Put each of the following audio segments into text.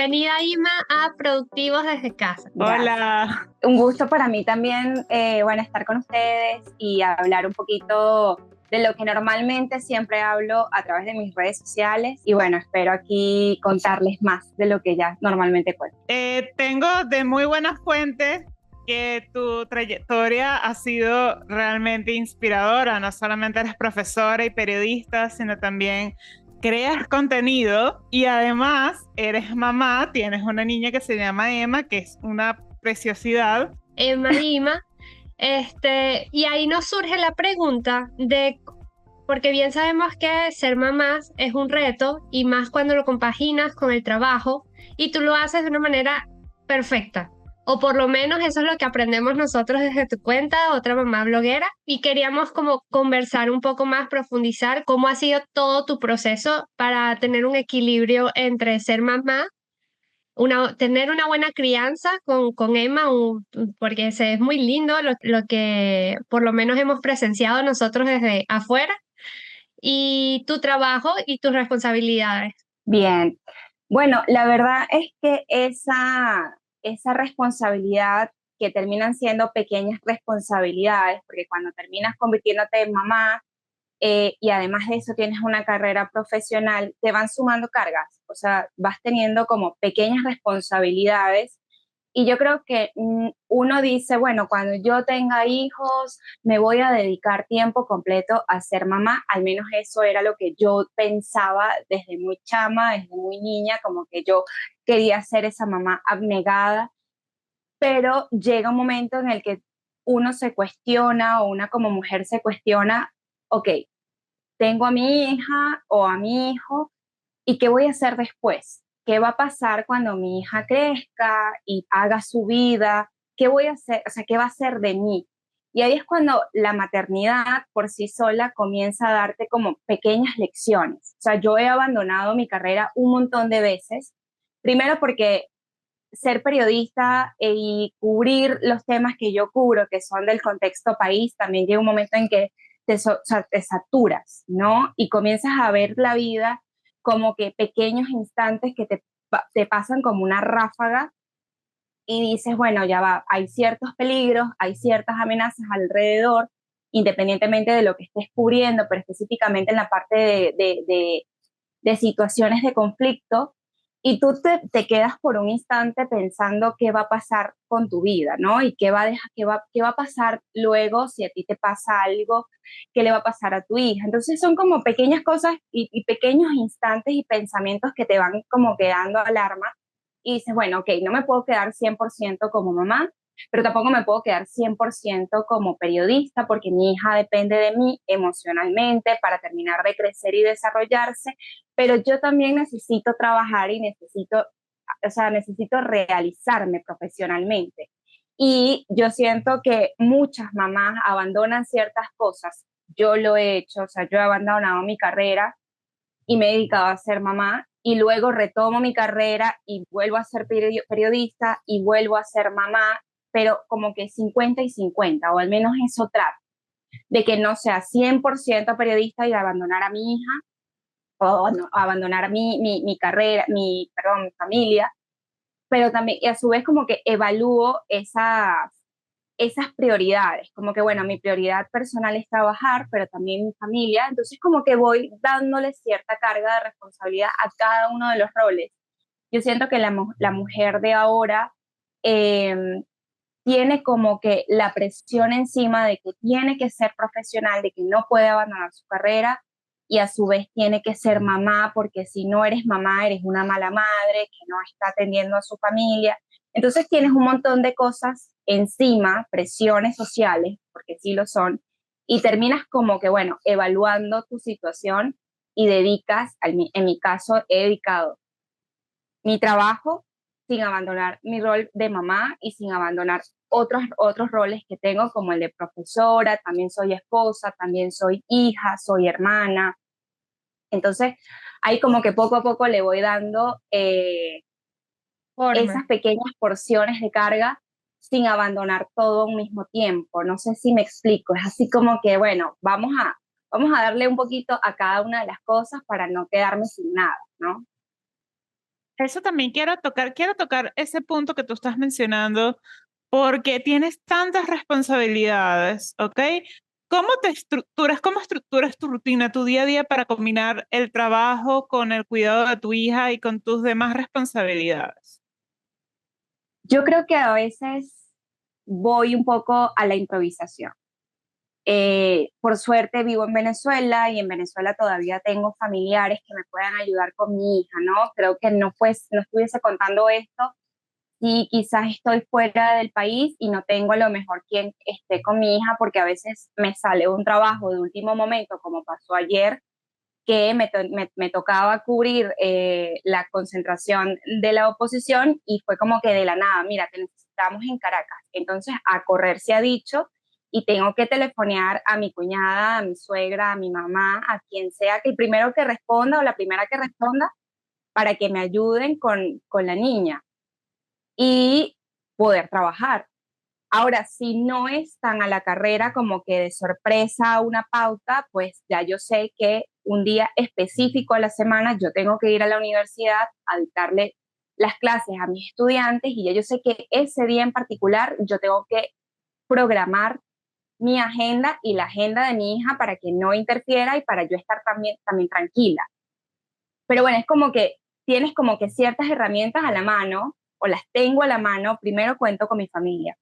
Bienvenida, Ima, a Productivos desde Casa. Gracias. Hola. Un gusto para mí también, estar con ustedes y hablar un poquito de lo que normalmente siempre hablo a través de mis redes sociales. Y bueno, espero aquí contarles más de lo que ya normalmente cuento. Tengo de muy buenas fuentes que tu trayectoria ha sido realmente inspiradora. No solamente eres profesora y periodista, sino también creas contenido y además eres mamá, tienes una niña que se llama Emma, que es una preciosidad. Emma, Ima, y ahí nos surge la pregunta porque bien sabemos que ser mamás es un reto y más cuando lo compaginas con el trabajo y tú lo haces de una manera perfecta. O por lo menos eso es lo que aprendemos nosotros desde tu cuenta, otra mamá bloguera, y queríamos como conversar un poco más, profundizar cómo ha sido todo tu proceso para tener un equilibrio entre ser mamá, tener una buena crianza con Emma, porque es muy lindo lo que por lo menos hemos presenciado nosotros desde afuera, y tu trabajo y tus responsabilidades. Bien, bueno, la verdad es que esa responsabilidad que terminan siendo pequeñas responsabilidades, porque cuando terminas convirtiéndote en mamá, y además de eso tienes una carrera profesional, te van sumando cargas, o sea, vas teniendo como pequeñas responsabilidades y yo creo que uno dice, bueno, cuando yo tenga hijos, me voy a dedicar tiempo completo a ser mamá, al menos eso era lo que yo pensaba desde muy chama, desde muy niña, como que yo quería ser esa mamá abnegada, pero llega un momento en el que uno se cuestiona o una como mujer se cuestiona, ok, tengo a mi hija o a mi hijo, ¿y qué voy a hacer después? ¿Qué va a pasar cuando mi hija crezca y haga su vida? ¿Qué voy a hacer? O sea, ¿qué va a hacer de mí? Y ahí es cuando la maternidad por sí sola comienza a darte como pequeñas lecciones. O sea, yo he abandonado mi carrera un montón de veces. Primero porque ser periodista y cubrir los temas que yo cubro, que son del contexto país, también llega un momento en que o sea, te saturas, ¿no? Y comienzas a ver la vida como que pequeños instantes que te pasan como una ráfaga y dices, bueno, ya va, hay ciertos peligros, hay ciertas amenazas alrededor, independientemente de lo que estés cubriendo, pero específicamente en la parte de situaciones de conflicto, y tú te quedas por un instante pensando qué va a pasar con tu vida, ¿no? Y qué va a pasar luego si a ti te pasa algo, qué le va a pasar a tu hija. Entonces son como pequeñas cosas y pequeños instantes y pensamientos que te van como quedando alarma y dices, bueno, ok, no me puedo quedar 100% como mamá, pero tampoco me puedo quedar 100% como periodista porque mi hija depende de mí emocionalmente para terminar de crecer y desarrollarse, pero yo también necesito trabajar y necesito realizarme profesionalmente. Y yo siento que muchas mamás abandonan ciertas cosas. Yo lo he hecho, o sea, yo he abandonado mi carrera y me he dedicado a ser mamá y luego retomo mi carrera y vuelvo a ser periodista y vuelvo a ser mamá, pero como que 50 y 50, o al menos eso trato, de que no sea 100% periodista y abandonar a mi hija, o no, abandonar mi carrera, perdón, mi familia, pero también, y a su vez como que evalúo esas prioridades, como que bueno, mi prioridad personal es trabajar, pero también mi familia, entonces como que voy dándole cierta carga de responsabilidad a cada uno de los roles. Yo siento que la mujer de ahora eh, tiene como que la presión encima de que tiene que ser profesional, de que no puede abandonar su carrera y a su vez tiene que ser mamá, porque si no eres mamá, eres una mala madre que no está atendiendo a su familia. Entonces tienes un montón de cosas encima, presiones sociales, porque sí lo son, y terminas como que, bueno, evaluando tu situación y dedicas, en mi caso, he dedicado mi trabajo sin abandonar mi rol de mamá y sin abandonar otros roles que tengo, como el de profesora, también soy esposa, también soy hija, soy hermana. Entonces, ahí como que poco a poco le voy dando Forma. esas pequeñas porciones de carga sin abandonar todo a un mismo tiempo. No sé si me explico, es así como que, bueno, vamos a darle un poquito a cada una de las cosas para no quedarme sin nada, ¿no? eso también quiero tocar ese punto que tú estás mencionando, porque tienes tantas responsabilidades, ¿ok? Cómo estructuras tu rutina, tu día a día para combinar el trabajo con el cuidado de tu hija y con tus demás responsabilidades? Yo creo que a veces voy un poco a la improvisación. Por suerte vivo en Venezuela y en Venezuela todavía tengo familiares que me puedan ayudar con mi hija, ¿no? Creo que no estuviese contando esto si quizás estoy fuera del país y no tengo a lo mejor quien esté con mi hija, porque a veces me sale un trabajo de último momento, como pasó ayer, que me tocaba cubrir la concentración de la oposición y fue como que de la nada, mira, te necesitamos en Caracas. Entonces, a correr se ha dicho y tengo que telefonear a mi cuñada, a mi suegra, a mi mamá, a quien sea que el primero que responda o la primera que responda para que me ayuden con la niña y poder trabajar. Ahora, si no es tan a la carrera como que de sorpresa una pauta, pues ya yo sé que un día específico a la semana yo tengo que ir a la universidad a dictarle las clases a mis estudiantes y ya yo sé que ese día en particular yo tengo que programar mi agenda y la agenda de mi hija para que no interfiera y para yo estar también tranquila. Pero bueno, es como que tienes como que ciertas herramientas a la mano o las tengo a la mano, primero cuento con mi familia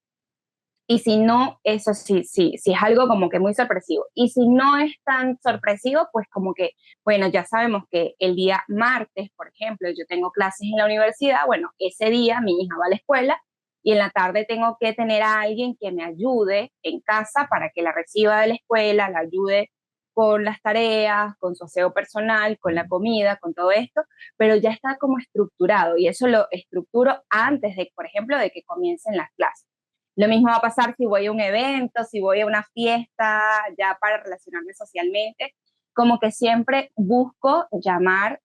y si no, eso sí es algo como que muy sorpresivo. Y si no es tan sorpresivo, pues como que, bueno, ya sabemos que el día martes, por ejemplo, yo tengo clases en la universidad, bueno, ese día mi hija va a la escuela y en la tarde tengo que tener a alguien que me ayude en casa para que la reciba de la escuela, la ayude con las tareas, con su aseo personal, con la comida, con todo esto, pero ya está como estructurado y eso lo estructuro antes de, por ejemplo, de que comiencen las clases. Lo mismo va a pasar si voy a un evento, si voy a una fiesta, ya para relacionarme socialmente. Como que siempre busco llamar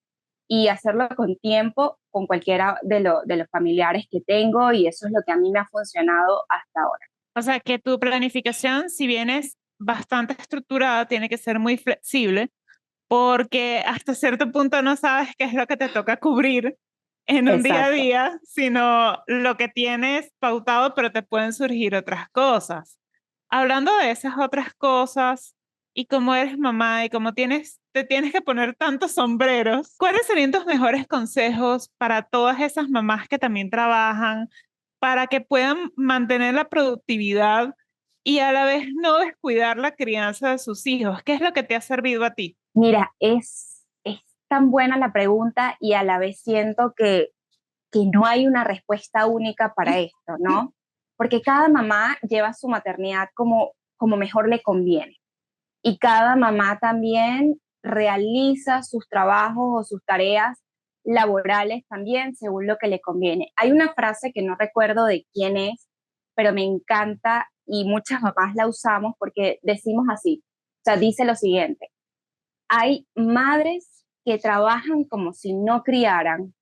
y hacerlo con tiempo con cualquiera de los familiares que tengo y eso es lo que a mí me ha funcionado hasta ahora. O sea, que tu planificación, si bien es bastante estructurada, tiene que ser muy flexible porque hasta cierto punto no sabes qué es lo que te toca cubrir en un día a Exacto. día, sino lo que tienes pautado, pero te pueden surgir otras cosas. Hablando de esas otras cosas, y como eres mamá y como te tienes que poner tantos sombreros, ¿cuáles serían tus mejores consejos para todas esas mamás que también trabajan, para que puedan mantener la productividad y a la vez no descuidar la crianza de sus hijos? ¿Qué es lo que te ha servido a ti? Mira, es tan buena la pregunta y a la vez siento que no hay una respuesta única para esto, ¿no? Porque cada mamá lleva su maternidad como mejor le conviene. Y cada mamá también realiza sus trabajos o sus tareas laborales también según lo que le conviene. Hay una frase que no recuerdo de quién es, pero me encanta y muchas mamás la usamos porque decimos así, o sea, dice lo siguiente, hay madres que trabajan como si no criaran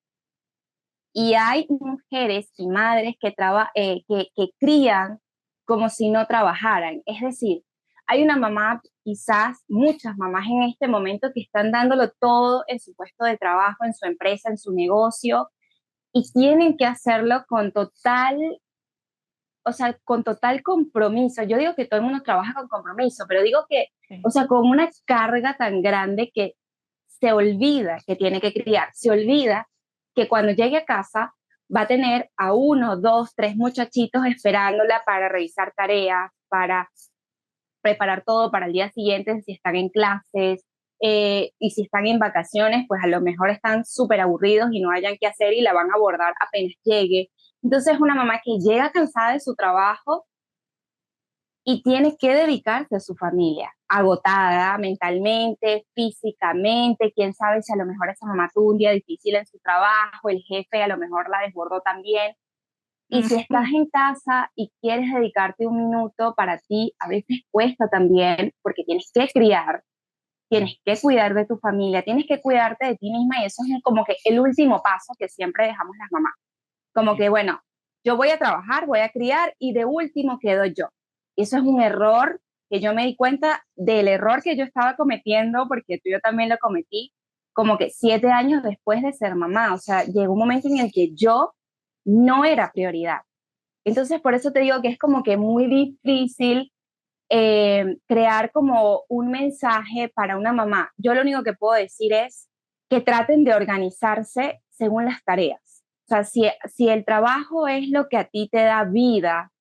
y hay mujeres y madres que crían como si no trabajaran. Es decir, hay una mamá, quizás muchas mamás en este momento que están dándolo todo en su puesto de trabajo, en su empresa, en su negocio, y tienen que hacerlo con total, o sea, con total compromiso. Yo digo que todo el mundo trabaja con compromiso, pero digo que, Sí. o sea, con una carga tan grande que se olvida que tiene que criar, se olvida que cuando llegue a casa va a tener a uno, dos, tres muchachitos esperándola para revisar tareas, para preparar todo para el día siguiente si están en clases y si están en vacaciones, pues a lo mejor están súper aburridos y no hayan qué hacer y la van a abordar apenas llegue. Entonces una mamá que llega cansada de su trabajo y tiene que dedicarse a su familia, agotada mentalmente, físicamente, quién sabe si a lo mejor esa mamá tuvo un día difícil en su trabajo, el jefe a lo mejor la desbordó también. Y si estás Ujú. en casa y quieres dedicarte un minuto para ti, a veces cuesta también porque tienes que criar, tienes que cuidar de tu familia, tienes que cuidarte de ti misma y eso es como que el último paso que siempre dejamos las mamás. Como que, bueno, yo voy a trabajar, voy a criar y de último quedo yo. Y eso es un error que yo me di cuenta del error que yo estaba cometiendo, porque yo también lo cometí, como que 7 años después de ser mamá. O sea, llegó un momento en el que yo no era prioridad. Entonces, por eso te digo que es como que muy difícil crear como un mensaje para una mamá. Yo lo único que puedo decir es que traten de organizarse según las tareas. O sea, si el trabajo es lo que a ti te da vida,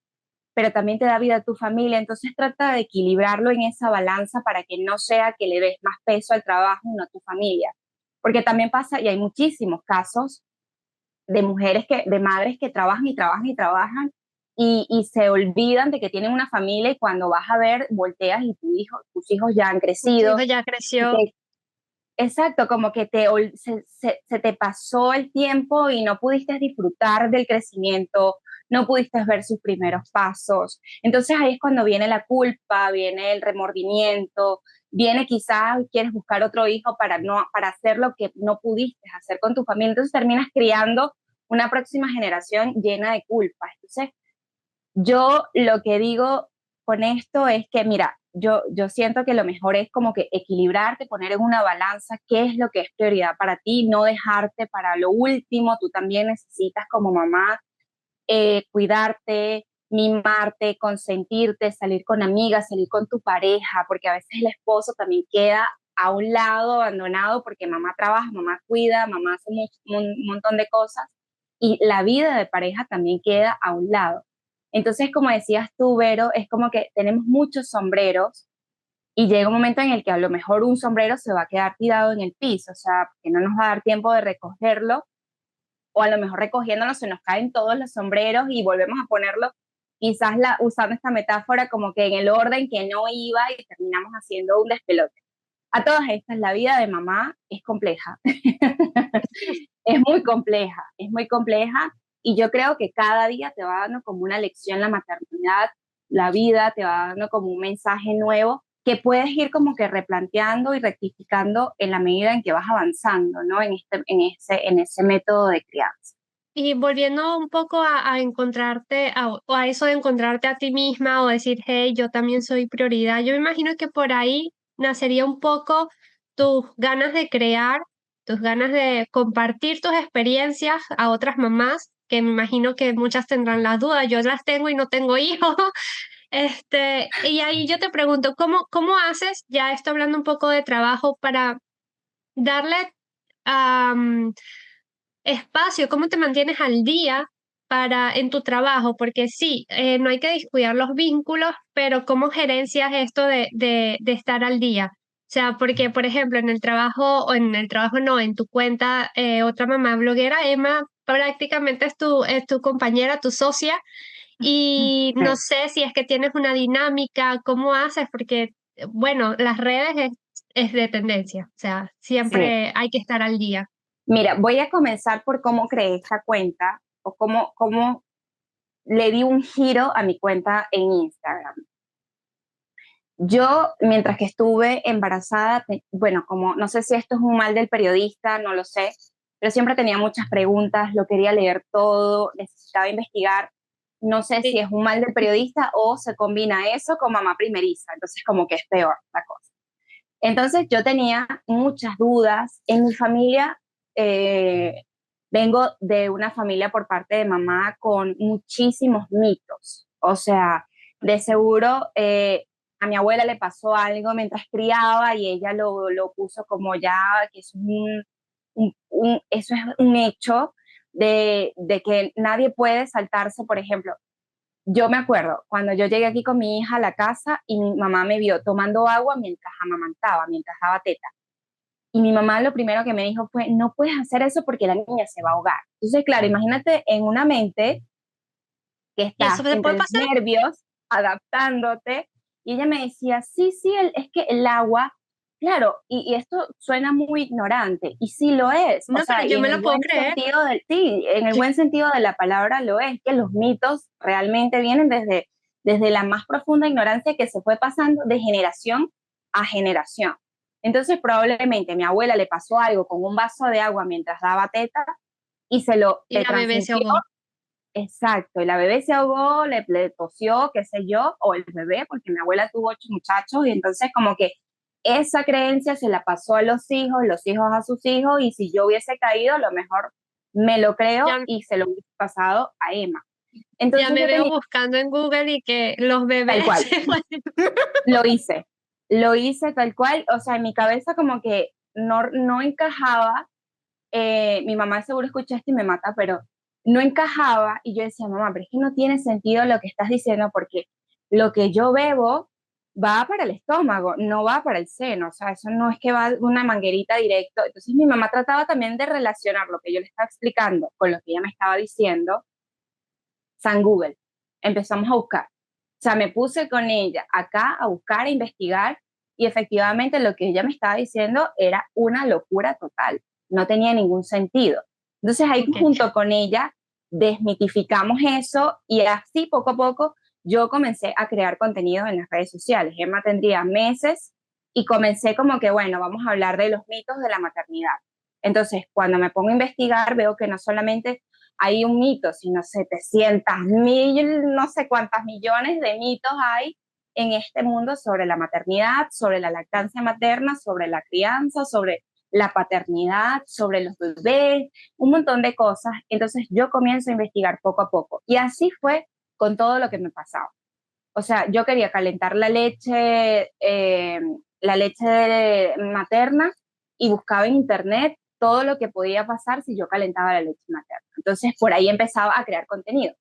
pero también te da vida a tu familia, entonces trata de equilibrarlo en esa balanza para que no sea que le des más peso al trabajo y no a tu familia. Porque también pasa, y hay muchísimos casos de de madres que trabajan y trabajan y trabajan y se olvidan de que tienen una familia y cuando vas a ver, volteas y tus hijos ya han Tu hijo crecido. ya Y creció. exacto, como que se te pasó el tiempo y no pudiste disfrutar del crecimiento, no pudiste ver sus primeros pasos. Entonces ahí es cuando viene la culpa, viene el remordimiento, viene quizás quieres buscar otro hijo para hacer lo que no pudiste hacer con tu familia. Entonces terminas criando una próxima generación llena de culpas. Entonces yo lo que digo con esto es que, mira, yo siento que lo mejor es como que equilibrarte, poner en una balanza qué es lo que es prioridad para ti, no dejarte para lo último. Tú también necesitas como mamá cuidarte, mimarte, consentirte, salir con amigas, salir con tu pareja, porque a veces el esposo también queda a un lado, abandonado, porque mamá trabaja, mamá cuida, mamá hace un montón de cosas y la vida de pareja también queda a un lado. Entonces, como decías tú, Vero, es como que tenemos muchos sombreros y llega un momento en el que a lo mejor un sombrero se va a quedar tirado en el piso, o sea, que no nos va a dar tiempo de recogerlo o a lo mejor recogiéndolo se nos caen todos los sombreros y volvemos a ponerlo, quizás usando esta metáfora como que en el orden que no iba y terminamos haciendo un despelote. A todas estas, la vida de mamá es compleja, es muy compleja y yo creo que cada día te va dando como una lección la maternidad, la vida te va dando como un mensaje nuevo que puedes ir como que replanteando y rectificando en la medida en que vas avanzando, ¿no? En ese método de crianza. Y volviendo un poco a encontrarte, o a eso de encontrarte a ti misma o decir, hey, yo también soy prioridad, yo me imagino que por ahí nacería un poco tus ganas de crear, tus ganas de compartir tus experiencias a otras mamás, que me imagino que muchas tendrán las dudas, yo las tengo y no tengo hijos. Y ahí yo te pregunto, ¿cómo haces, ya estoy hablando un poco de trabajo, para darle espacio, cómo te mantienes al día en tu trabajo? Porque sí, no hay que descuidar los vínculos, pero ¿cómo gerencias esto de estar al día? O sea, porque, por ejemplo, o en el trabajo no, en tu cuenta, otra mamá bloguera, Emma, prácticamente es tu compañera, tu socia, y no Sí. sé si es que tienes una dinámica, ¿cómo haces? Porque, bueno, las redes es de tendencia, o sea, Sí. siempre hay que estar al día. Mira, voy a comenzar por cómo creé esta cuenta o cómo le di un giro a mi cuenta en Instagram. Yo, mientras que estuve embarazada, bueno, como no sé si esto es un mal del periodista, no lo sé, pero siempre tenía muchas preguntas, lo quería leer todo, necesitaba investigar. No sé si Sí. es un mal del periodista o se combina eso con mamá primeriza, entonces como que es peor la cosa. Entonces yo tenía muchas dudas. En mi familia, eh, vengo de una familia por parte de mamá con muchísimos mitos. O sea, de seguro a mi abuela le pasó algo mientras criaba y ella lo puso como ya, que es eso es un hecho de que nadie puede saltarse, por ejemplo, yo me acuerdo cuando yo llegué aquí con mi hija a la casa y mi mamá me vio tomando agua mientras amamantaba, mientras daba teta. Y mi mamá lo primero que me dijo fue, no puedes hacer eso porque la niña se va a ahogar. Entonces, claro, imagínate en una mente que ¿Y eso estás te puede entre los pasar? nervios, adaptándote. Y ella me decía, sí, sí, es que el agua, claro, y esto suena muy ignorante, y sí lo es, o No, pero sea, y yo en me el lo puedo buen creer. sentido sí, en el buen sentido de la palabra lo es, que los mitos realmente vienen desde la más profunda ignorancia que se fue pasando de generación a generación. Entonces, probablemente a mi abuela le pasó algo con un vaso de agua mientras daba teta y Y le la bebé se transmitió. ahogó. Exacto, y la bebé se ahogó, le tosió, qué sé yo, o el bebé, porque mi abuela tuvo 8 muchachos, y entonces como que esa creencia se la pasó a los hijos a sus hijos, y si yo hubiese caído, a lo mejor me lo creo Ya, y se lo hubiese pasado a Emma. ya Entonces me yo veo tenía, buscando en Google y que los tal bebés cual, lo hice tal cual, o sea, en mi cabeza como que no encajaba. Mi mamá seguro escucha esto y me mata, pero no encajaba, y yo decía, mamá, pero es que no tiene sentido lo que estás diciendo, porque lo que yo bebo va para el estómago, no va para el seno, o sea, eso no es que va una manguerita directo. Entonces mi mamá trataba también de relacionar lo que yo le estaba explicando con lo que ella me estaba diciendo. San Google, empezamos a buscar. O sea, me puse con ella acá a buscar, a investigar, y efectivamente lo que ella me estaba diciendo era una locura total, no tenía ningún sentido. Entonces ahí Ok. junto con ella desmitificamos eso, y así poco a poco yo comencé a crear contenido en las redes sociales. Emma tendría meses y comencé como que, bueno, vamos a hablar de los mitos de la maternidad. Entonces, cuando me pongo a investigar, veo que no solamente hay un mito, sino 700.000, no sé cuántas millones de mitos hay en este mundo sobre la maternidad, sobre la lactancia materna, sobre la crianza, sobre la paternidad, sobre los bebés, un montón de cosas. Entonces yo comienzo a investigar poco a poco, y así fue con todo lo que me pasaba. O sea, yo quería calentar la leche materna, y buscaba en internet todo lo que podía pasar si yo calentaba la leche materna. Entonces, por ahí empezaba a crear contenido.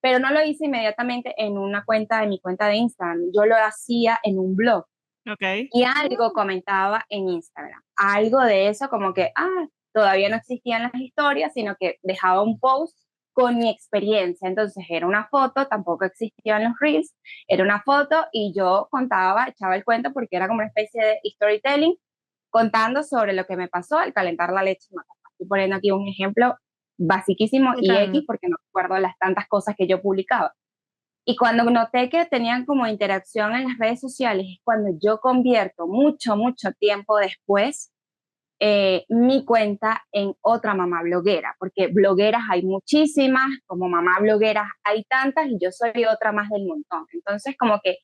Pero no lo hice inmediatamente en mi cuenta de Instagram. Yo lo hacía en un blog. Ok. Y algo comentaba en Instagram. Algo de eso, como que, todavía no existían las historias, sino que dejaba un post con mi experiencia. Entonces era una foto, tampoco existían los reels, era una foto, y yo contaba, echaba el cuento, porque era como una especie de storytelling, contando sobre lo que me pasó al calentar la leche materna. Estoy poniendo aquí un ejemplo basiquísimo y Claro. X, porque no recuerdo las tantas cosas que yo publicaba. Y cuando noté que tenían como interacción en las redes sociales, es cuando yo convierto mucho, mucho tiempo después mi cuenta en otra mamá bloguera, porque blogueras hay muchísimas, como mamá blogueras hay tantas, y yo soy otra más del montón. Entonces, como que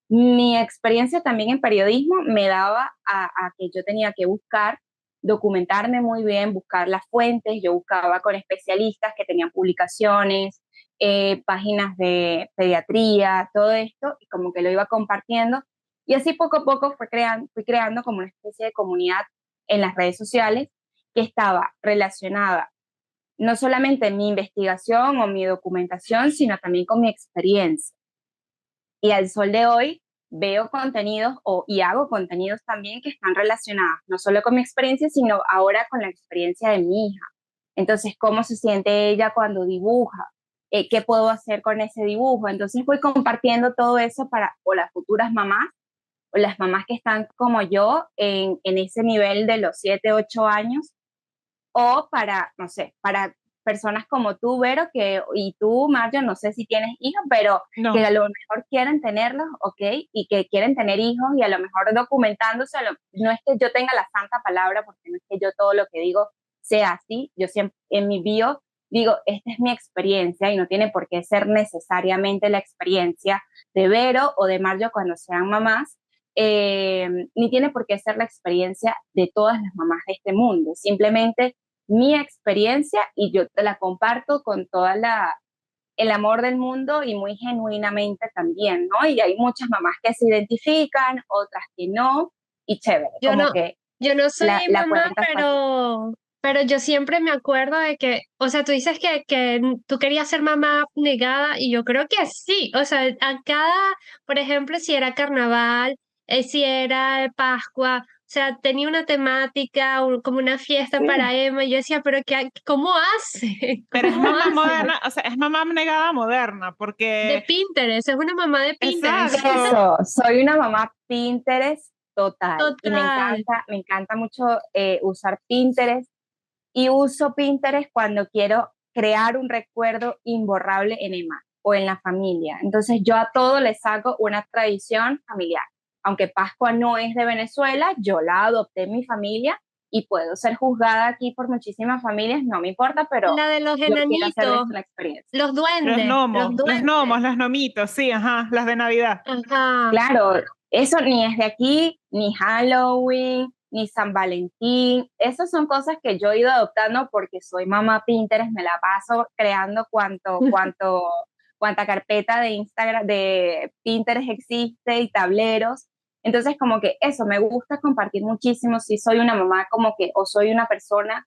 mi experiencia también en periodismo me daba a que yo tenía que buscar, documentarme muy bien, buscar las fuentes. Yo buscaba con especialistas que tenían publicaciones, páginas de pediatría, todo esto, y como que lo iba compartiendo. Y así poco a poco fui creando como una especie de comunidad en las redes sociales, que estaba relacionada no solamente en mi investigación o mi documentación, sino también con mi experiencia. Y al sol de hoy veo contenidos y hago contenidos también que están relacionados no solo con mi experiencia, sino ahora con la experiencia de mi hija. Entonces, ¿cómo se siente ella cuando dibuja? ¿Qué puedo hacer con ese dibujo? Entonces voy compartiendo todo eso para o las futuras mamás, o las mamás que están como yo en ese nivel de los 7, 8 años, o para, no sé, para personas como tú, Vero, y tú, Mario, no sé si tienes hijos, pero No. que a lo mejor quieren tenerlos, ¿ok? Y que quieren tener hijos, y a lo mejor documentándose. No es que yo tenga la santa palabra, porque no es que yo todo lo que digo sea así. Yo siempre en mi bio digo, esta es mi experiencia, y no tiene por qué ser necesariamente la experiencia de Vero o de Mario cuando sean mamás, ni tiene por qué ser la experiencia de todas las mamás de este mundo. Simplemente mi experiencia, y yo te la comparto con toda el amor del mundo, y muy genuinamente también, ¿no? Y hay muchas mamás que se identifican, otras que no, y chévere, Yo como no, que yo no soy la mamá, cuenta fue así. pero yo siempre me acuerdo de que, o sea, tú dices que tú querías ser mamá negada, y yo creo que sí. O sea, a cada, por ejemplo, si era carnaval, si era Pascua, o sea, tenía una temática, como una fiesta Sí. para Emma, y yo decía, pero qué, ¿cómo hace? Pero es ¿Cómo mamá hace? moderna, o sea, es mamá negada moderna, De porque, Pinterest, es una mamá de Pinterest. exacto, Eso, soy una mamá Pinterest total, y Total. me encanta mucho usar Pinterest. Y uso Pinterest cuando quiero crear un recuerdo imborrable en Emma o en la familia. Entonces yo a todo le saco una tradición familiar. Aunque Pascua no es de Venezuela, yo la adopté en mi familia, y puedo ser juzgada aquí por muchísimas familias, no me importa, pero La de los yo quiero hacer de enanitos, esto una experiencia. los duendes, los duendes. los nomitos, sí, ajá, las de Navidad. Ajá. Claro, Eso ni es de aquí, ni Halloween, ni San Valentín. Esas son cosas que yo he ido adoptando porque soy mamá Pinterest, me la paso creando cuánta carpeta de Instagram, de Pinterest existe y tableros. Entonces, como que eso, me gusta compartir muchísimo. Si soy una mamá como que, o soy una persona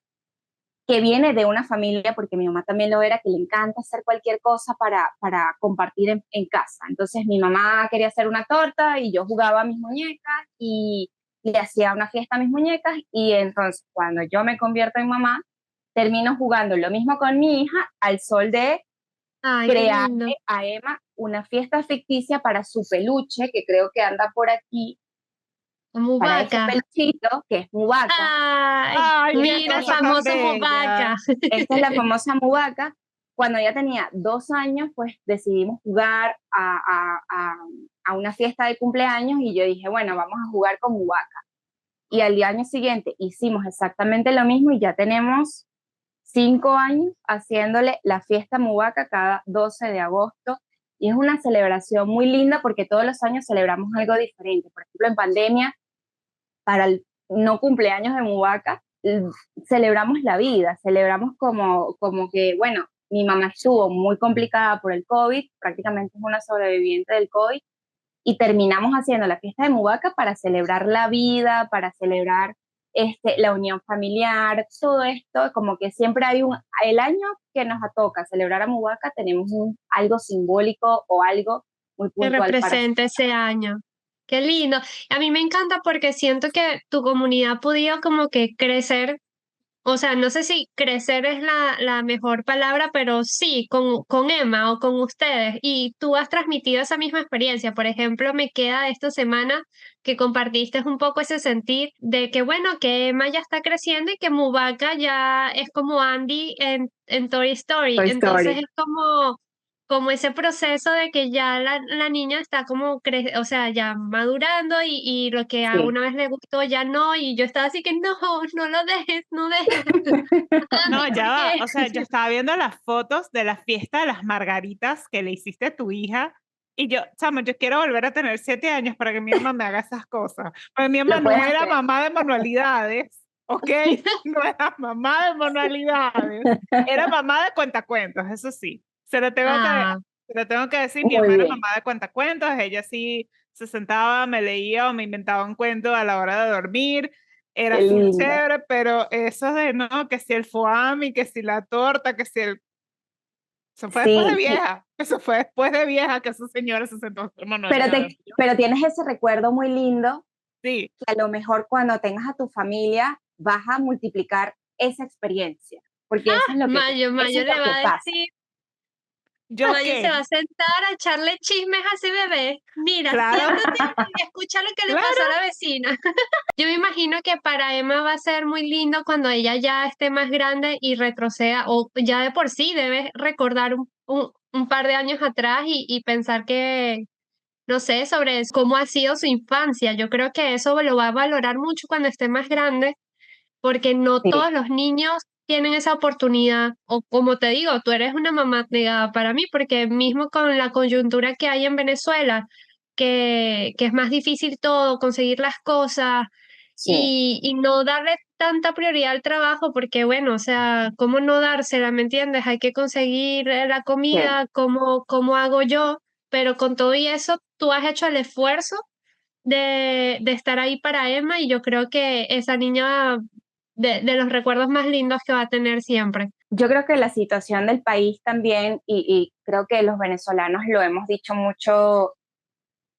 que viene de una familia, porque mi mamá también lo era, que le encanta hacer cualquier cosa para compartir en casa. Entonces mi mamá quería hacer una torta y yo jugaba a mis muñecas y le hacía una fiesta a mis muñecas y entonces cuando yo me convierto en mamá, termino jugando lo mismo con mi hija al sol de Ay, qué lindo. crearle a Emma una fiesta ficticia para su peluche, que creo que anda por aquí, para ese Mubaca. peluchito, que es Mubaka. Ay, Ay, Ella qué mira, el cosa tenía tan famoso Mubaca. bella. Esta es la famosa mubaca. Cuando ella tenía 2 años, pues decidimos jugar a una fiesta de cumpleaños y yo dije, bueno, vamos a jugar con mubaca. Y al año siguiente hicimos exactamente lo mismo y ya tenemos 5 años haciéndole la fiesta mubaca cada 12 de agosto. Y es una celebración muy linda porque todos los años celebramos algo diferente. Por ejemplo, en pandemia, para el no cumpleaños de Mubaca, celebramos la vida, celebramos como que, bueno, mi mamá estuvo muy complicada por el COVID, prácticamente es una sobreviviente del COVID, y terminamos haciendo la fiesta de Mubaca para celebrar la vida, para celebrar la unión familiar, todo esto, como que siempre hay el año que nos toca celebrar a Mubaca, tenemos algo simbólico o algo muy Que puntual para hacer. representa ese año. Qué lindo. A mí me encanta porque siento que tu comunidad ha podido como que crecer, o sea, no sé si crecer es la mejor palabra, pero sí, con Emma o con ustedes. Y tú has transmitido esa misma experiencia. Por ejemplo, me queda de esta semana que compartiste un poco ese sentir de que, bueno, que Emma ya está creciendo y que Mubaka ya es como Andy en Toy Story. Toy Entonces Story. es como ese proceso de que ya la niña está como, o sea, ya madurando y lo que a Sí. una vez le gustó ya no, y yo estaba así que no, no lo dejes, no dejes. No, Andy, ¿por ya va. qué? O sea, yo estaba viendo las fotos de la fiesta de las margaritas que le hiciste a tu hija. Y yo, chamo, yo quiero volver a tener 7 años para que mi mamá me haga esas cosas. Porque mi mamá Lo puedes no era hacer. mamá de manualidades, ¿ok? No era mamá de manualidades. Era mamá de cuentacuentos, eso sí. Ah, Se lo tengo que decir, mi Muy mamá era bien. mamá de cuentacuentos. Ella sí se sentaba, me leía o me inventaba un cuento a la hora de dormir. Qué Era full linda. chévere, pero eso de no, que si el foami, que si la torta, que si el... Eso fue después de Sí, vieja. Eso fue después de vieja que esa señora se sentó a hacer pero, manualidades. pero tienes ese recuerdo muy lindo Sí, que a lo mejor cuando tengas a tu familia vas a multiplicar esa experiencia, porque eso Mayo es lo le que va a pasa. decir, ¿yo Mayo se qué? va a sentar a echarle chismes a ese bebé. Mira, Claro, siéntate y escucha lo que le pasó a claro. la vecina. Yo me imagino que para Emma va a ser muy lindo cuando ella ya esté más grande y retroceda, o ya de por sí debe recordar un par de años atrás y pensar que, no sé, sobre cómo ha sido su infancia. Yo creo que eso lo va a valorar mucho cuando esté más grande, porque no Sí, todos los niños tienen esa oportunidad. O como te digo, tú eres una mamá negada para mí, porque mismo con la coyuntura que hay en Venezuela, que es más difícil todo, conseguir las cosas sí, y no darle tanta prioridad al trabajo, porque bueno, o sea, ¿cómo no dársela? ¿Me entiendes? Hay que conseguir la sí. comida, ¿cómo hago yo? Pero con todo y eso, tú has hecho el esfuerzo de estar ahí para Emma y yo creo que esa niña de los recuerdos más lindos que va a tener siempre. Yo creo que la situación del país también, y creo que los venezolanos lo hemos dicho mucho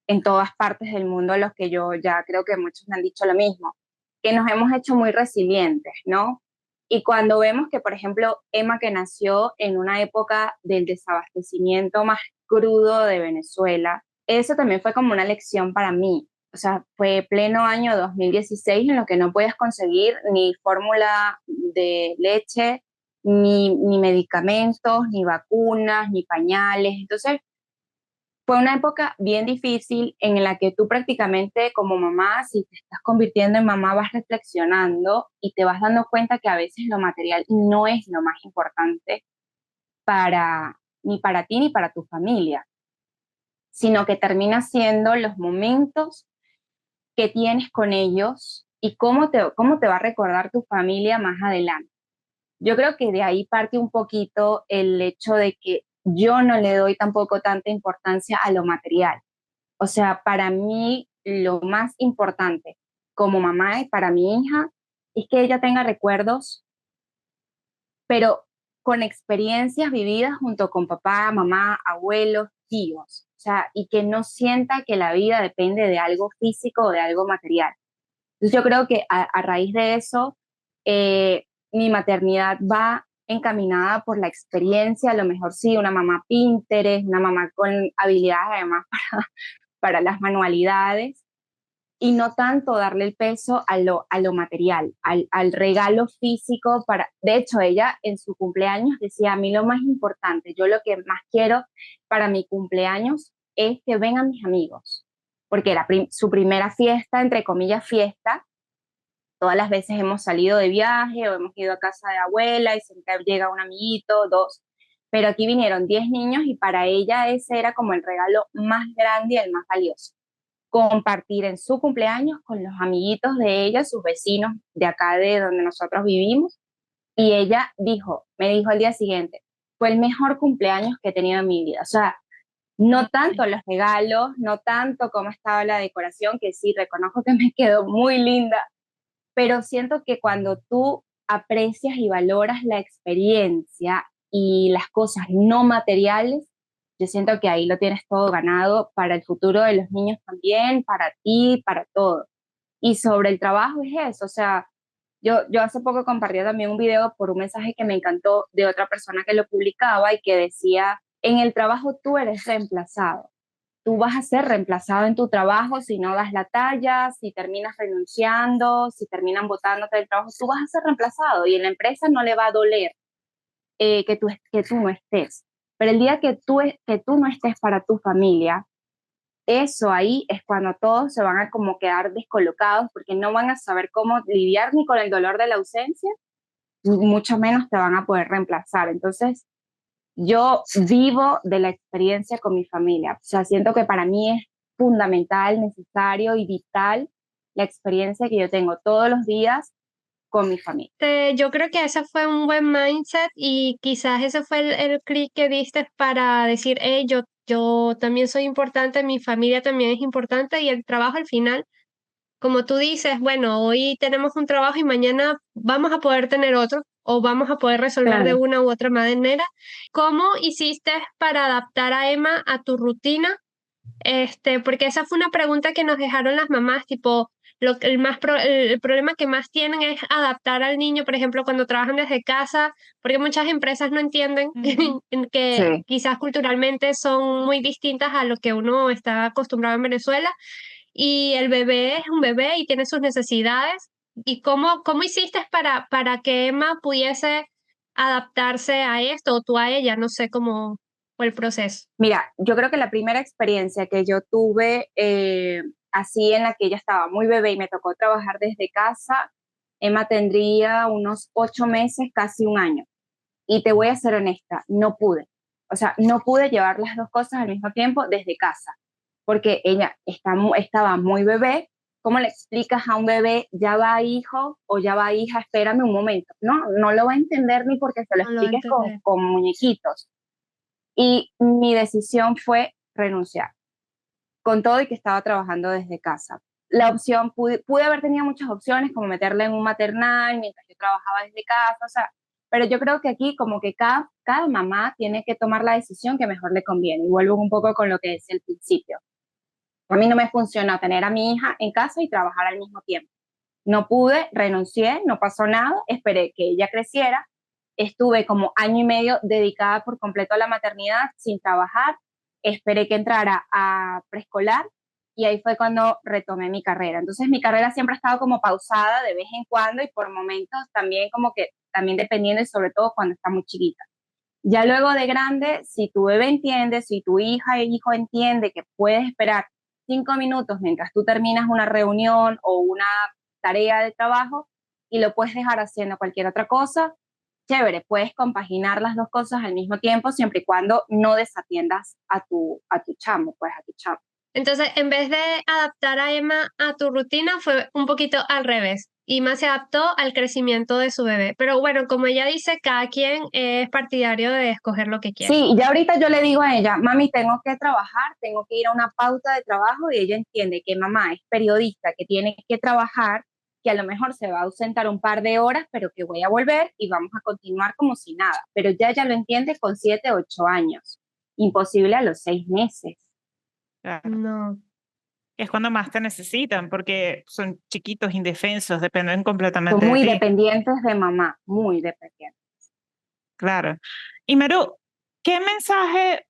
en todas partes del mundo, los que yo ya creo que muchos me han dicho lo mismo, que nos hemos hecho muy resilientes, ¿no? Y cuando vemos que, por ejemplo, Emma, que nació en una época del desabastecimiento más crudo de Venezuela, eso también fue como una lección para mí. O sea, fue pleno año 2016 en lo que no podías conseguir ni fórmula de leche, ni medicamentos, ni vacunas, ni pañales. Entonces, fue una época bien difícil en la que tú prácticamente como mamá, si te estás convirtiendo en mamá, vas reflexionando y te vas dando cuenta que a veces lo material no es lo más importante ni para ti ni para tu familia, sino que termina siendo los momentos que tienes con ellos y cómo te va a recordar tu familia más adelante. Yo creo que de ahí parte un poquito el hecho de que yo no le doy tampoco tanta importancia a lo material. O sea, para mí lo más importante como mamá y para mi hija es que ella tenga recuerdos, pero con experiencias vividas junto con papá, mamá, abuelos, tíos. O sea, y que no sienta que la vida depende de algo físico o de algo material. Entonces yo creo que a raíz de eso, mi maternidad va encaminada por la experiencia, a lo mejor sí, una mamá Pinterest, una mamá con habilidades además para las manualidades, y no tanto darle el peso a lo material, al regalo físico. De hecho, ella en su cumpleaños decía, a mí lo más importante, yo lo que más quiero para mi cumpleaños es que vengan mis amigos, porque era su primera fiesta, entre comillas, fiesta. Todas las veces hemos salido de viaje o hemos ido a casa de abuela y siempre llega un amiguito, dos, pero aquí vinieron 10 niños y para ella ese era como el regalo más grande y el más valioso. Compartir en su cumpleaños con los amiguitos de ella, sus vecinos de acá de donde nosotros vivimos. Y ella me dijo al día siguiente, fue el mejor cumpleaños que he tenido en mi vida. O sea, no tanto los regalos, no tanto cómo estaba la decoración, que sí, reconozco que me quedó muy linda, pero siento que cuando tú aprecias y valoras la experiencia y las cosas no materiales, yo siento que ahí lo tienes todo ganado para el futuro de los niños también, para ti, para todo. Y sobre el trabajo es eso, o sea, yo hace poco compartí también un video por un mensaje que me encantó de otra persona que lo publicaba y que decía, en el trabajo tú eres reemplazado. Tú vas a ser reemplazado en tu trabajo si no das la talla, si terminas renunciando, si terminan botándote del trabajo, tú vas a ser reemplazado y en la empresa no le va a doler que tú no estés. Pero el día que tú no estés para tu familia, eso ahí es cuando todos se van a como quedar descolocados porque no van a saber cómo lidiar ni con el dolor de la ausencia, mucho menos te van a poder reemplazar. Entonces, yo vivo de la experiencia con mi familia. O sea, siento que para mí es fundamental, necesario y vital la experiencia que yo tengo todos los días con mi familia. Yo creo que ese fue un buen mindset y quizás ese fue el clic que diste para decir, hey, yo también soy importante, mi familia también es importante y el trabajo al final, como tú dices, bueno, hoy tenemos un trabajo y mañana vamos a poder tener otro o vamos a poder resolver de Claro. una u otra manera. ¿Cómo hiciste para adaptar a Emma a tu rutina? Porque esa fue una pregunta que nos dejaron las mamás, tipo, el problema que más tienen es adaptar al niño, por ejemplo, cuando trabajan desde casa, porque muchas empresas no entienden en que Sí. quizás culturalmente son muy distintas a lo que uno está acostumbrado en Venezuela, y el bebé es un bebé y tiene sus necesidades. ¿Y cómo hiciste para que Emma pudiese adaptarse a esto o tú a ella? No sé cómo fue el proceso. Mira, yo creo que la primera experiencia que yo tuve así en la que ella estaba muy bebé y me tocó trabajar desde casa, Emma tendría unos 8 meses, casi un año. Y te voy a ser honesta, no pude. O sea, no pude llevar las dos cosas al mismo tiempo desde casa, porque ella estaba muy bebé. ¿Cómo le explicas a un bebé, ya va hijo o ya va hija, espérame un momento? No, no lo va a entender ni porque se lo No lo voy a expliques entender. con muñequitos. Y mi decisión fue renunciar, con todo y que estaba trabajando desde casa. La opción, pude haber tenido muchas opciones, como meterla en un maternal mientras yo trabajaba desde casa, o sea, pero yo creo que aquí como que cada mamá tiene que tomar la decisión que mejor le conviene. Y vuelvo un poco con lo que decía al principio. A mí no me funcionó tener a mi hija en casa y trabajar al mismo tiempo. No pude, renuncié, no pasó nada, esperé que ella creciera. Estuve como año y medio dedicada por completo a la maternidad sin trabajar. Esperé que entrara a preescolar y ahí fue cuando retomé mi carrera. Entonces mi carrera siempre ha estado como pausada de vez en cuando y por momentos también como que también dependiendo y sobre todo cuando está muy chiquita. Ya luego de grande, si tu bebé entiende, si tu hija e hijo entiende que puedes esperar 5 minutos mientras tú terminas una reunión o una tarea de trabajo y lo puedes dejar haciendo cualquier otra cosa, chévere, puedes compaginar las dos cosas al mismo tiempo siempre y cuando no desatiendas a tu chamo, pues a tu chamo. Entonces, en vez de adaptar a Emma a tu rutina, fue un poquito al revés. Emma se adaptó al crecimiento de su bebé. Pero bueno, como ella dice, cada quien es partidario de escoger lo que quiere. Sí, ya ahorita yo le digo a ella, mami, tengo que trabajar, tengo que ir a una pauta de trabajo y ella entiende que mamá es periodista, que tiene que trabajar, que a lo mejor se va a ausentar un par de horas, pero que voy a volver y vamos a continuar como si nada. Pero ya lo entiende con 7, 8 años. Imposible a los 6 meses. Claro. No. Es cuando más te necesitan, porque son chiquitos, indefensos, dependen completamente Son muy de ti. dependientes de mamá, muy dependientes. Claro. Y Maru, ¿qué mensaje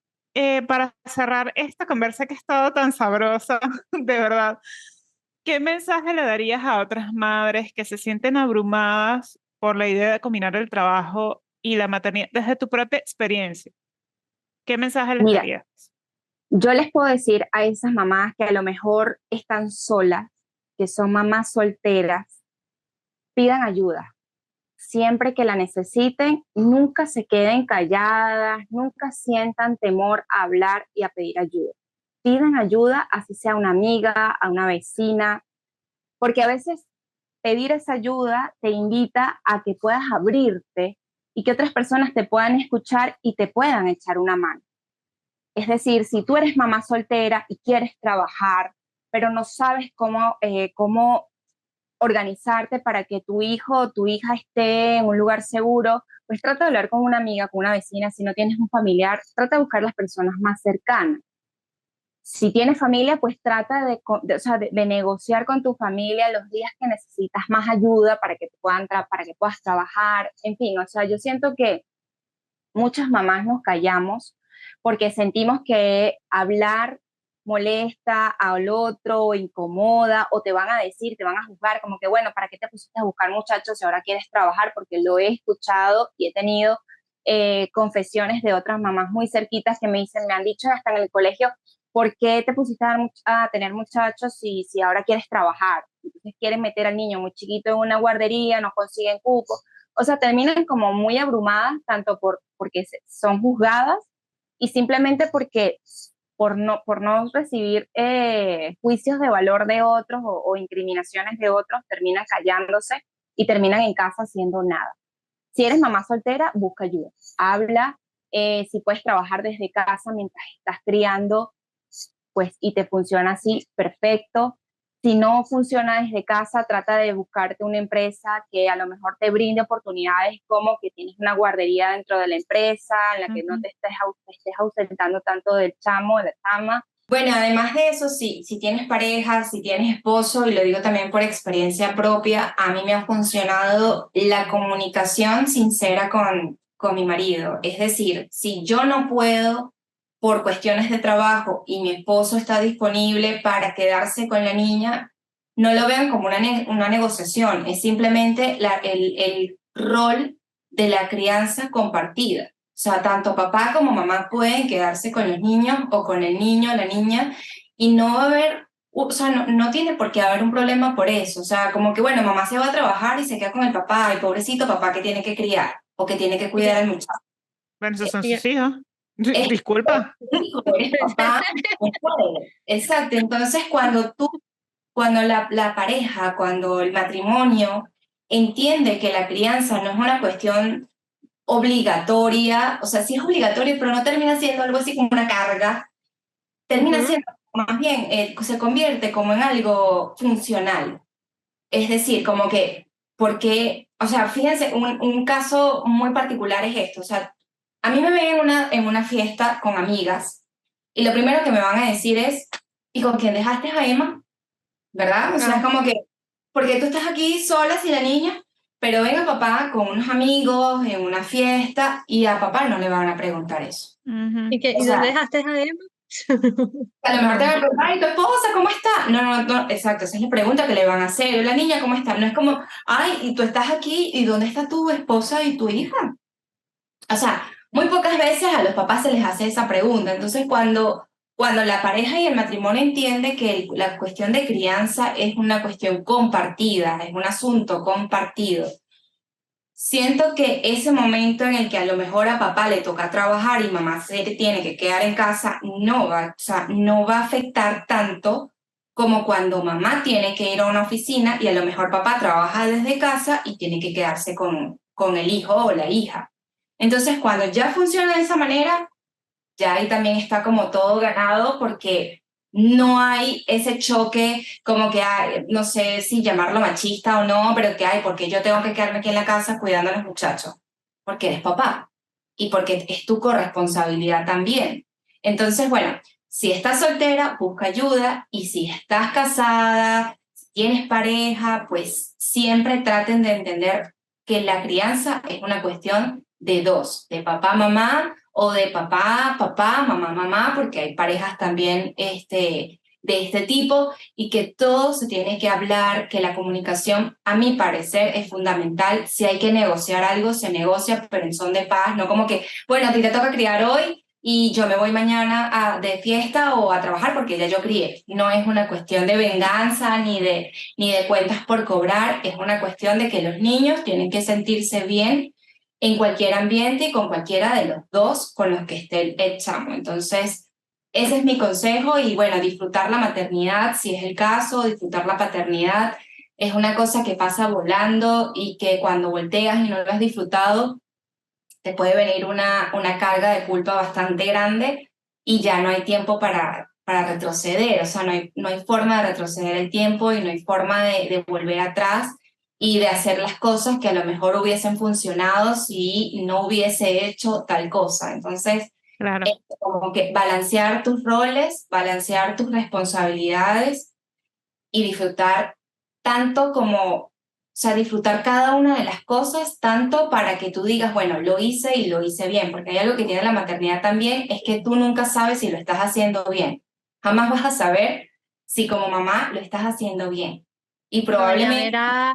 para cerrar esta conversa que ha estado tan sabrosa, de verdad? ¿Qué mensaje le darías a otras madres que se sienten abrumadas por la idea de combinar el trabajo y la maternidad desde tu propia experiencia? ¿Qué mensaje les Mira, darías? yo les puedo decir a esas mamás que a lo mejor están solas, que son mamás solteras, pidan ayuda. Siempre que la necesiten, nunca se queden calladas, nunca sientan temor a hablar y a pedir ayuda. Pidan ayuda, así sea una amiga, a una vecina, porque a veces pedir esa ayuda te invita a que puedas abrirte y que otras personas te puedan escuchar y te puedan echar una mano. Es decir, si tú eres mamá soltera y quieres trabajar, pero no sabes cómo organizarte para que tu hijo o tu hija esté en un lugar seguro, pues trata de hablar con una amiga, con una vecina. Si no tienes un familiar, trata de buscar las personas más cercanas. Si tienes familia, pues trata de negociar con tu familia los días que necesitas más ayuda para que para que puedas trabajar. En fin, o sea, yo siento que muchas mamás nos callamos porque sentimos que hablar molesta al otro, o incomoda, o te van a decir, te van a juzgar, como que, bueno, ¿para qué te pusiste a buscar muchachos si ahora quieres trabajar? Porque lo he escuchado y he tenido confesiones de otras mamás muy cerquitas que me dicen, me han dicho hasta en el colegio, ¿por qué te pusiste a tener muchachos si ahora quieres trabajar? Entonces quieren meter al niño muy chiquito en una guardería, no consiguen cupo. O sea, terminan como muy abrumadas, tanto porque son juzgadas y simplemente por no recibir juicios de valor de otros o incriminaciones de otros, terminan callándose y terminan en casa haciendo nada. Si eres mamá soltera, busca ayuda. Habla, si puedes trabajar desde casa mientras estás criando, pues y te funciona así, perfecto. Si no funciona desde casa, trata de buscarte una empresa que a lo mejor te brinde oportunidades, como que tienes una guardería dentro de la empresa en la que no te estés ausentando tanto del chamo, de la chama. Bueno, además de eso, sí, si tienes pareja, si tienes esposo, y lo digo también por experiencia propia, a mí me ha funcionado la comunicación sincera con mi marido. Es decir, si yo no puedo por cuestiones de trabajo y mi esposo está disponible para quedarse con la niña, no lo vean como una negociación, es simplemente el rol de la crianza compartida. O sea, tanto papá como mamá pueden quedarse con los niños o con el niño, la niña, y no va a haber, o sea, no tiene por qué haber un problema por eso. O sea, como que, bueno, mamá se va a trabajar y se queda con el papá, y pobrecito papá que tiene que criar o que tiene que cuidar al muchacho. Bueno, esos son sus hijos. Disculpa. Eres papá, no puede. Exacto. Entonces, cuando la pareja, cuando el matrimonio entiende que la crianza no es una cuestión obligatoria, o sea, sí es obligatorio, pero no termina siendo algo así como una carga, termina siendo más bien, se convierte como en algo funcional. Es decir, como que, porque, o sea, fíjense, un caso muy particular es esto, o sea, a mí me ven en una fiesta con amigas y lo primero que me van a decir es, ¿y con quién dejaste a Emma? ¿Verdad? O sea, es como que, porque tú estás aquí sola sin la niña, pero ven a papá con unos amigos en una fiesta y a papá no le van a preguntar eso. ¿Y dónde dejaste a Emma? A lo mejor te van a preguntar, ¿y tu esposa cómo está? No, exacto, esa es la pregunta que le van a hacer. La niña, ¿cómo está? No es como, ay, y tú estás aquí, ¿y dónde está tu esposa y tu hija? O sea, muy pocas veces a los papás se les hace esa pregunta. Entonces, cuando la pareja y el matrimonio entiende que la cuestión de crianza es una cuestión compartida, es un asunto compartido, siento que ese momento en el que a lo mejor a papá le toca trabajar y mamá se tiene que quedar en casa, o sea, no va a afectar tanto como cuando mamá tiene que ir a una oficina y a lo mejor papá trabaja desde casa y tiene que quedarse con el hijo o la hija. Entonces, cuando ya funciona de esa manera, ya ahí también está como todo ganado porque no hay ese choque como que hay, no sé si llamarlo machista o no, pero que hay, porque yo tengo que quedarme aquí en la casa cuidando a los muchachos, porque eres papá y porque es tu corresponsabilidad también. Entonces, bueno, si estás soltera, busca ayuda, y si estás casada, si tienes pareja, pues siempre traten de entender que la crianza es una cuestión de dos, de papá, mamá, o de papá, papá, mamá, mamá, porque hay parejas también de este tipo, y que todo se tiene que hablar, que la comunicación, a mi parecer, es fundamental. Si hay que negociar algo, se negocia, pero en son de paz, no como que, bueno, a ti te toca criar hoy y yo me voy mañana de fiesta o a trabajar porque ya yo crié. No es una cuestión de venganza ni de cuentas por cobrar, es una cuestión de que los niños tienen que sentirse bien en cualquier ambiente y con cualquiera de los dos con los que esté el chamo. Entonces, ese es mi consejo, y bueno, disfrutar la maternidad, si es el caso, disfrutar la paternidad. Es una cosa que pasa volando y que cuando volteas y no lo has disfrutado, te puede venir una carga de culpa bastante grande y ya no hay tiempo para retroceder. O sea, no hay forma de retroceder el tiempo y no hay forma de volver atrás y de hacer las cosas que a lo mejor hubiesen funcionado si no hubiese hecho tal cosa. Entonces, Claro. es como que balancear tus roles, balancear tus responsabilidades y disfrutar tanto como, o sea, disfrutar cada una de las cosas, tanto para que tú digas, bueno, lo hice y lo hice bien, porque hay algo que tiene la maternidad también, es que tú nunca sabes si lo estás haciendo bien. Jamás vas a saber si como mamá lo estás haciendo bien. Y No, ya probablemente verás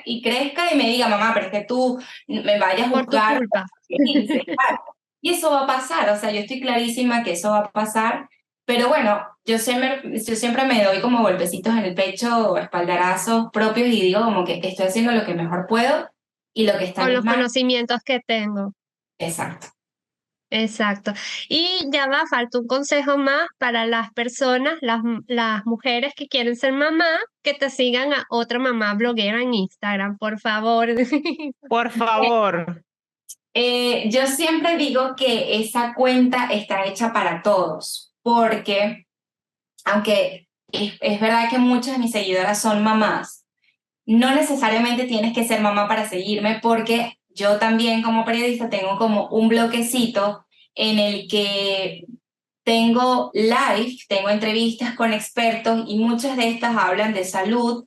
y crezca y me diga, mamá, pero es que tú me vayas a por tu juzgar por culpa. lo que hice. Claro. Y eso va a pasar, o sea, yo estoy clarísima que eso va a pasar, pero bueno, yo siempre me doy como golpecitos en el pecho o espaldarazos propios y digo como que estoy haciendo lo que mejor puedo y lo que está en Con mis los manos. conocimientos que tengo. Exacto. Exacto. Y ya va, falta un consejo más para las personas, las mujeres que quieren ser mamá, que te sigan a otra mamá bloguera en Instagram, por favor. Por favor. Yo siempre digo que esa cuenta está hecha para todos, porque aunque es verdad que muchas de mis seguidoras son mamás, no necesariamente tienes que ser mamá para seguirme, porque yo también como periodista tengo como un bloquecito en el que tengo live, tengo entrevistas con expertos y muchas de estas hablan de salud,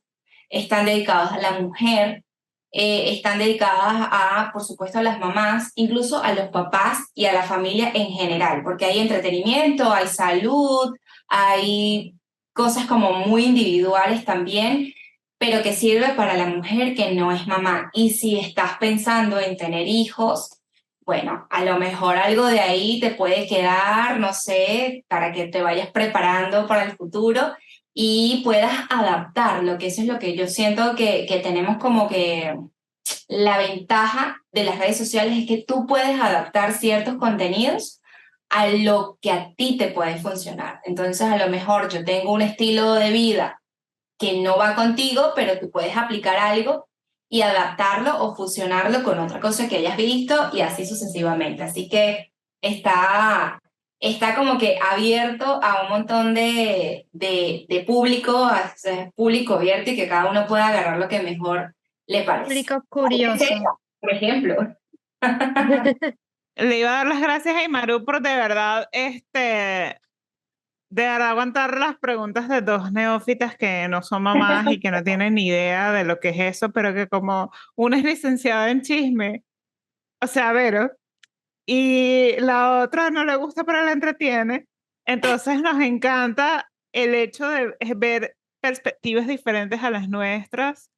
están dedicadas a la mujer, están dedicadas a, por supuesto, a las mamás, incluso a los papás y a la familia en general, porque hay entretenimiento, hay salud, hay cosas como muy individuales también, pero que sirve para la mujer que no es mamá. Y si estás pensando en tener hijos, bueno, a lo mejor algo de ahí te puede quedar, no sé, para que te vayas preparando para el futuro y puedas adaptarlo, que eso es lo que yo siento que tenemos como que la ventaja de las redes sociales, es que tú puedes adaptar ciertos contenidos a lo que a ti te puede funcionar. Entonces, a lo mejor yo tengo un estilo de vida que no va contigo, pero tú puedes aplicar algo y adaptarlo o fusionarlo con otra cosa que hayas visto y así sucesivamente. Así que está como que abierto a un montón de público, a ser público abierto, y que cada uno pueda agarrar lo que mejor le parece. Público curioso. Por ejemplo. Le iba a dar las gracias a Imaru por de verdad aguantar las preguntas de dos neófitas que no son mamás y que no tienen ni idea de lo que es eso, pero que como una es licenciada en chisme, o sea, Vero, y la otra no le gusta pero la entretiene, entonces nos encanta el hecho de ver perspectivas diferentes a las nuestras,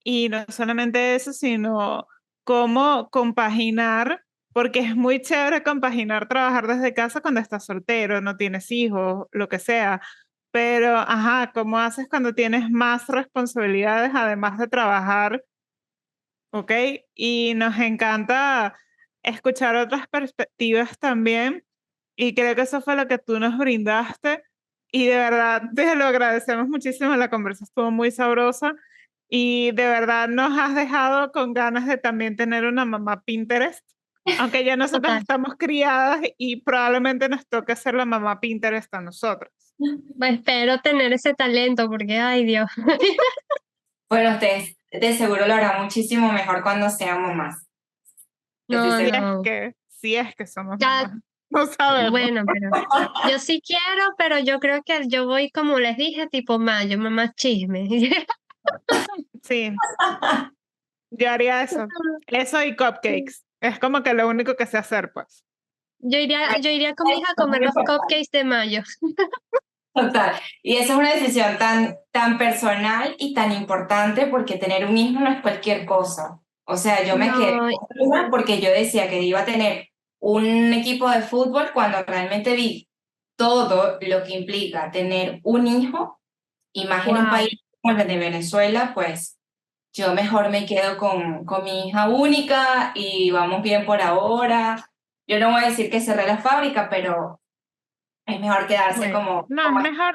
y no solamente eso, sino cómo compaginar, porque es muy chévere compaginar trabajar desde casa cuando estás soltero, no tienes hijos, lo que sea, pero, ajá, ¿cómo haces cuando tienes más responsabilidades además de trabajar ¿ok? Y nos encanta escuchar otras perspectivas también. Y creo que eso fue lo que tú nos brindaste. Y de verdad te lo agradecemos muchísimo. La conversación estuvo muy sabrosa. Y de verdad nos has dejado con ganas de también tener una mamá Pinterest. Aunque ya nosotros Total. estamos criadas y probablemente nos toque ser la mamá Pinterest a nosotros. Pues espero tener ese talento porque, ay Dios. Bueno, ustedes de seguro lo harán muchísimo mejor cuando sean mamás. Estoy No, Si segura. es no. que, si es que somos Ya, mamás. No sabemos. bueno, pero yo sí quiero, pero yo creo que yo voy, como les dije, tipo mayo, mamá chisme. Sí, yo haría eso. Eso y cupcakes. Es como que lo único que sé hacer, pues. Yo iría con mi hija a Eso es comer muy los importante. cupcakes de mayo. Total. Y esa es una decisión tan personal y tan importante porque tener un hijo no es cualquier cosa. O sea, yo me quedé No, con una porque yo decía que iba a tener un equipo de fútbol cuando realmente vi todo lo que implica tener un hijo, y más en un wow. país como el de Venezuela, pues yo mejor me quedo con mi hija única y vamos bien por ahora. Yo no voy a decir que cerré la fábrica, pero es mejor quedarse Bueno, No,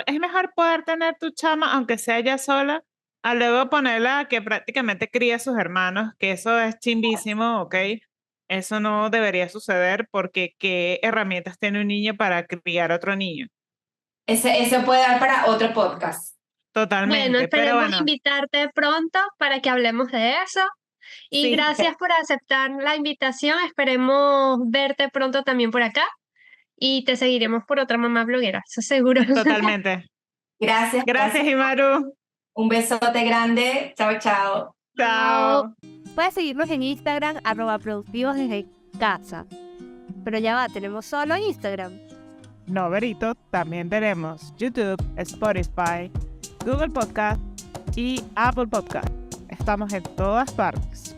es mejor poder tener tu chama, aunque sea ella sola, a luego ponerla a que prácticamente críe a sus hermanos, que eso es chimbísimo, ¿ok? Eso no debería suceder porque ¿qué herramientas tiene un niño para criar a otro niño? ese puede dar para otro podcast. bueno, Totalmente, pero esperemos bueno, invitarte pronto para que hablemos de eso. Y sí, gracias por aceptar la invitación. Esperemos verte pronto también por acá. Y te seguiremos por otra mamá bloguera, eso seguro. totalmente. Gracias, Gracias, gracias. Imaru. Un besote grande. Chao, chao. Chao. Chao. Puedes seguirnos en Instagram, @productivos desde casa. Pero ya va, tenemos solo Instagram. No, Verito, también tenemos YouTube, Spotify, Google Podcast y Apple Podcast. Estamos en todas partes.